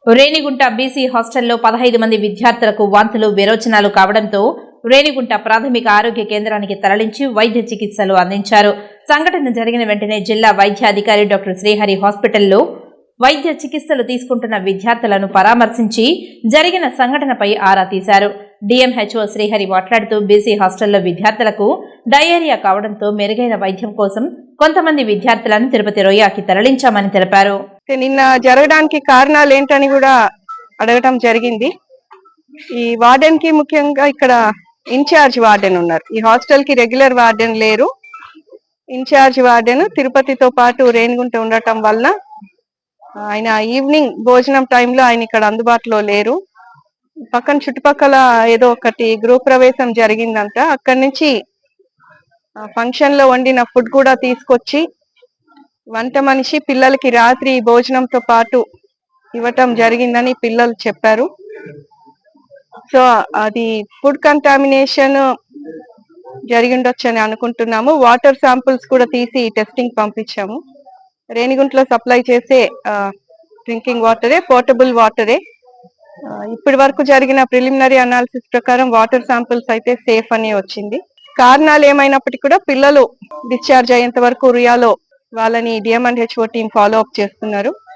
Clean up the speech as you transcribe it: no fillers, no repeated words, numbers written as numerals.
Renigunta BC హాస్టల్లో 15 మంది విద్యార్థులకు వాంతులు విరోచనాలు కావడంతో రేణిగుంట ప్రాథమిక ఆరోగ్య కేంద్రానికి తరలించి వైద్య చికిత్సలు అందించారు. సంఘటన జరిగిన వెంటనే జిల్లా వైద్య అధికారి డాక్టర్ శ్రీహరి హాస్పిటల్లో వైద్య చికిత్సలు తీసుకుంటున్న విద్యార్థులను పరామర్శించి జరిగిన సంఘటనపై ఆరా తీశారు. డిఎంహెచ్ఓ శ్రీహరి మాట్లాడుతూ బీసీ హాస్టల్లో విద్యార్థులకు డయేరియా కావడంతో మెరుగైన వైద్యం కోసం కొంతమంది విద్యార్థులను తిరుపతి రొయ్యకి తరలించామని తెలిపారు. నిన్న జరగడానికి కారణాలు ఏంటని కూడా అడగటం జరిగింది. ఈ వార్డెన్ కి ముఖ్యంగా ఇక్కడ ఇన్ఛార్జ్ వార్డెన్ ఉన్నారు. ఈ హాస్టల్ కి రెగ్యులర్ వార్డెన్ లేరు. ఇన్ఛార్జ్ వార్డెన్ తిరుపతితో పాటు రేణిగుంట ఉండటం వలన ఆయన ఈవినింగ్ భోజనం టైంలో ఆయన ఇక్కడ అందుబాటులో లేరు. పక్కన చుట్టుపక్కల ఏదో ఒకటి గృహ ప్రవేశం జరిగిందంట. అక్కడి నుంచి ఫంక్షన్ లో వండిన ఫుడ్ కూడా తీసుకొచ్చి వంట మనిషి పిల్లలకి రాత్రి భోజనంతో పాటు ఇవ్వటం జరిగిందని పిల్లలు చెప్పారు. సో అది ఫుడ్ కంటామినేషన్ జరిగిండొచ్చని అనుకుంటున్నాము. వాటర్ శాంపుల్స్ కూడా తీసి టెస్టింగ్ పంపించాము. రేణిగుంటలో సప్లై చేసే డ్రింకింగ్ వాటరే, పోర్టబుల్ వాటరే. ఇప్పటి వరకు జరిగిన ప్రిలిమినరీ అనాలిసిస్ ప్రకారం వాటర్ శాంపుల్స్ అయితే సేఫ్ అని వచ్చింది. కారణాలు ఏమైనప్పటికీ కూడా పిల్లలు డిశ్చార్జ్ అయ్యేంత వరకు రియాలో వాళ్ళని డిఎంఎండ్హెచ్ఓ టీం ఫాలో అప్ చేస్తున్నారు.